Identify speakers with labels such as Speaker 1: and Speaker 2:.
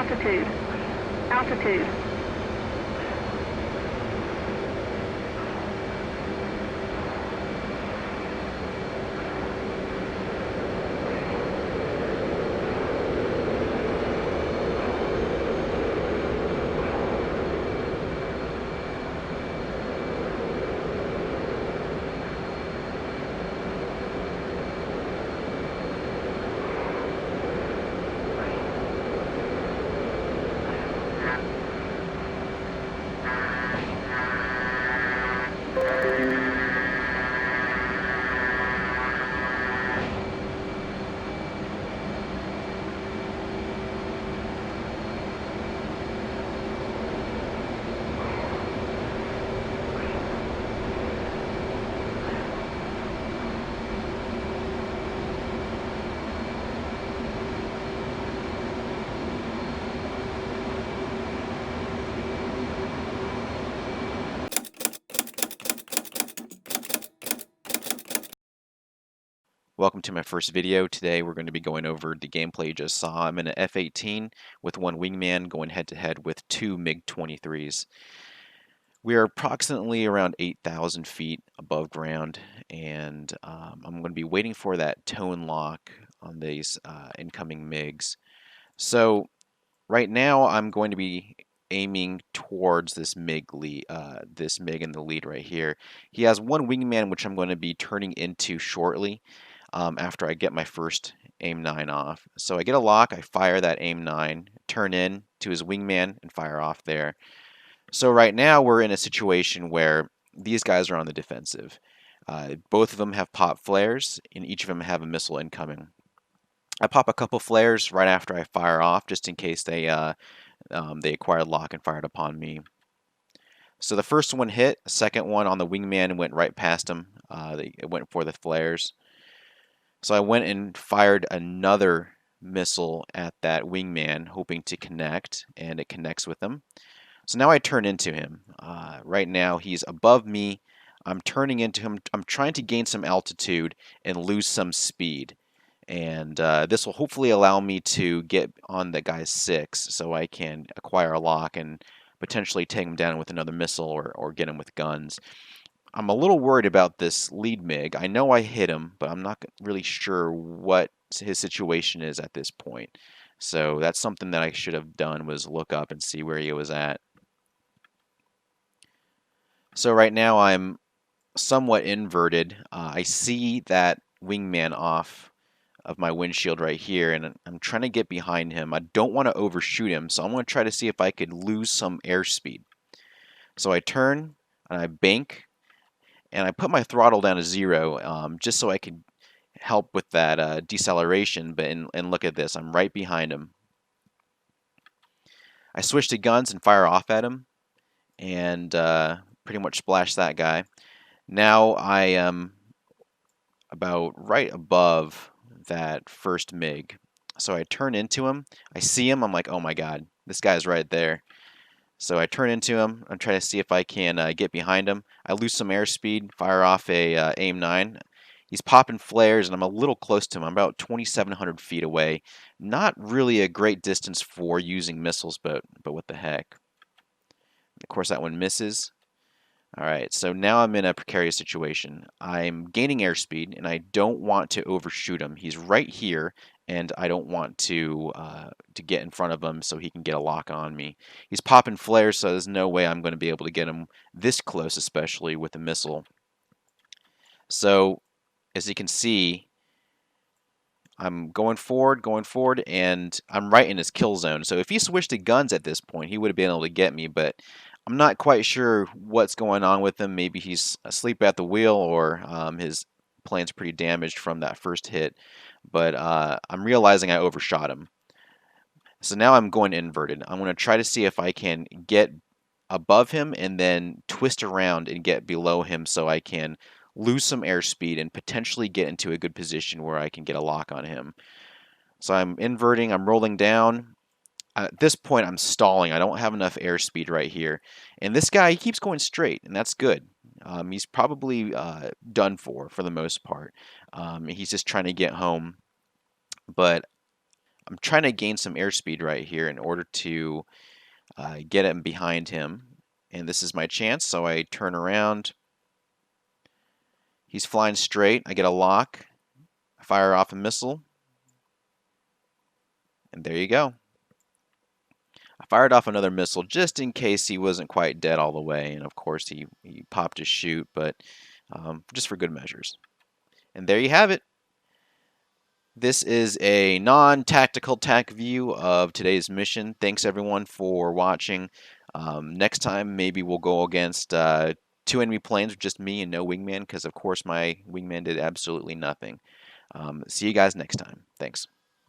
Speaker 1: Altitude. Altitude.
Speaker 2: Welcome to my first video. Today we're going to be going over the gameplay you just saw. I'm in an F18 with one wingman going head to head with two Mig-23s. We are approximately around 8,000 feet above ground, and I'm going to be waiting for that tone lock on these incoming MiGs. So right now I'm going to be aiming towards this MiG in the lead right here. He has one wingman which I'm going to be turning into shortly. After I get my first AIM-9 off. So I get a lock, I fire that AIM-9, turn in to his wingman, and fire off there. So right now we're in a situation where these guys are on the defensive. Both of them have pop flares, and each of them have a missile incoming. I pop a couple flares right after I fire off, just in case they acquired lock and fired upon me. So the first one hit, the second one on the wingman went right past him. It went for the flares. So I went and fired another missile at that wingman, hoping to connect, and it connects with him. So now I turn into him. Right now he's above me. I'm turning into him. I'm trying to gain some altitude and lose some speed. And this will hopefully allow me to get on the guy's 6 so I can acquire a lock and potentially take him down with another missile or get him with guns. I'm a little worried about this lead MiG. I know I hit him, but I'm not really sure what his situation is at this point. So that's something that I should have done, was look up and see where he was at. So right now I'm somewhat inverted. I see that wingman off of my windshield right here, and I'm trying to get behind him. I don't want to overshoot him, so I'm going to try to see if I could lose some airspeed. So I turn and I bank, and I put my throttle down to 0 just so I could help with that deceleration. And look at this, I'm right behind him. I switch to guns and fire off at him, and pretty much splash that guy. Now I am about right above that first MiG. So I turn into him. I see him. I'm like, oh my god, this guy's right there. So I turn into him. I'm trying to see if I can get behind him. I lose some airspeed, fire off a AIM-9. He's popping flares, and I'm a little close to him. I'm about 2,700 feet away. Not really a great distance for using missiles, but what the heck. Of course, that one misses. All right, so now I'm in a precarious situation. I'm gaining airspeed, and I don't want to overshoot him. He's right here, and I don't want to get in front of him so he can get a lock on me. He's popping flares, so there's no way I'm going to be able to get him this close, especially with a missile. So, as you can see, I'm going forward, and I'm right in his kill zone. So if he switched to guns at this point, he would have been able to get me, but I'm not quite sure what's going on with him. Maybe he's asleep at the wheel, or his plane's pretty damaged from that first hit. But I'm realizing I overshot him. So now I'm going inverted. I'm going to try to see if I can get above him and then twist around and get below him so I can lose some airspeed and potentially get into a good position where I can get a lock on him. So I'm inverting, I'm rolling down. At this point, I'm stalling. I don't have enough airspeed right here. And this guy, he keeps going straight, and that's good. He's probably done for the most part. He's just trying to get home. But I'm trying to gain some airspeed right here in order to get him behind him. And this is my chance, so I turn around. He's flying straight. I get a lock. I fire off a missile. And there you go. I fired off another missile just in case he wasn't quite dead all the way. And of course, he popped his chute, but just for good measures. And there you have it. This is a non-tactical tac view of today's mission. Thanks everyone for watching. Next time, maybe we'll go against two enemy planes with just me and no wingman, because of course my wingman did absolutely nothing. See you guys next time. Thanks.